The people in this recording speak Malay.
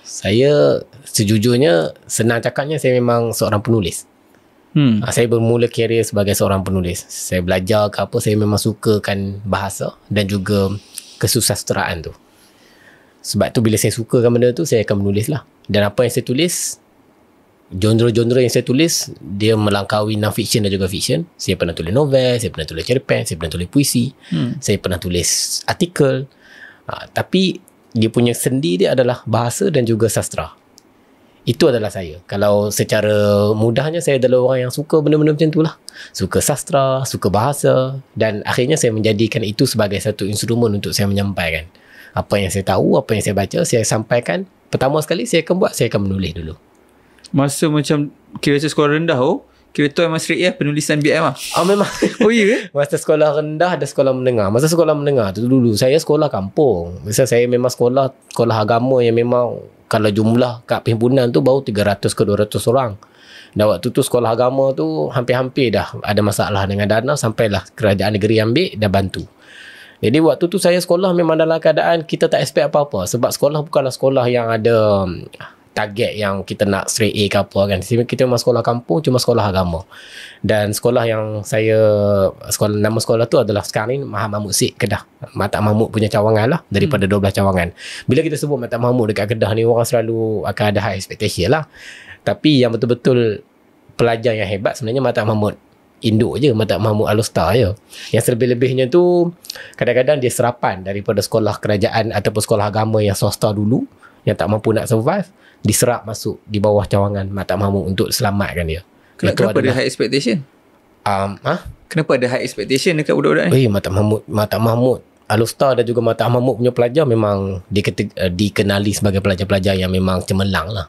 Saya sejujurnya, senang cakapnya, saya memang seorang penulis. Saya bermula kerjaya sebagai seorang penulis. Saya belajar ke apa, saya memang sukakan bahasa dan juga kesusasteraan tu. Sebab tu bila saya sukakan benda tu, saya akan menulis lah. Dan apa yang saya tulis, genre-genre yang saya tulis, dia melangkaui non-fiction dan juga fiction. Saya pernah tulis novel, saya pernah tulis cerpen, saya pernah tulis puisi, saya pernah tulis artikel. Tapi dia punya sendi dia adalah bahasa dan juga sastra. Itu adalah saya. Kalau secara mudahnya, saya adalah orang yang suka benda-benda macam tu lah. Suka sastra, suka bahasa, dan akhirnya saya menjadikan itu sebagai satu instrumen untuk saya menyampaikan apa yang saya tahu, apa yang saya baca, saya sampaikan. Pertama sekali saya akan menulis dulu. Masa macam kira sekolah rendah kira tu memang straight penulisan BM lah. Memang. Oh iya ke? Masa sekolah rendah dan sekolah menengah. Masa sekolah menengah tu dulu, saya sekolah kampung. Misal saya memang sekolah agama yang memang kalau jumlah kat perhimpunan tu baru 300 ke 200 orang. Dan waktu tu sekolah agama tu hampir-hampir dah ada masalah dengan dana, sampailah kerajaan negeri ambil dan bantu. Jadi waktu tu saya sekolah memang dalam keadaan kita tak expect apa-apa. Sebab sekolah bukanlah sekolah yang ada target yang kita nak straight A ke apa kan. Kita memang sekolah kampung, cuma sekolah agama. Dan sekolah yang nama sekolah tu adalah sekarang ni Mahat Mahmud Syed Kedah. Mata Mahmud punya cawangan lah, daripada 12 cawangan. Bila kita sebut Mata Mahmud dekat Kedah ni, orang selalu akan ada high expectation lah. Tapi yang betul-betul pelajar yang hebat sebenarnya Mata Mahmud induk je, Mata Mahmud Al-Usta je. Yang selebih-lebihnya tu kadang-kadang dia serapan daripada sekolah kerajaan ataupun sekolah agama yang swasta dulu, yang tak mampu nak survive, diserap masuk di bawah cawangan Mata Mahmud untuk selamatkan dia. Kenapa ada high expectation? Kenapa ada high expectation dekat budak-budak ni? Mata Mahmud Al-Usta dan juga Mata Mahmud punya pelajar memang dikenali sebagai pelajar-pelajar yang memang cemerlang lah.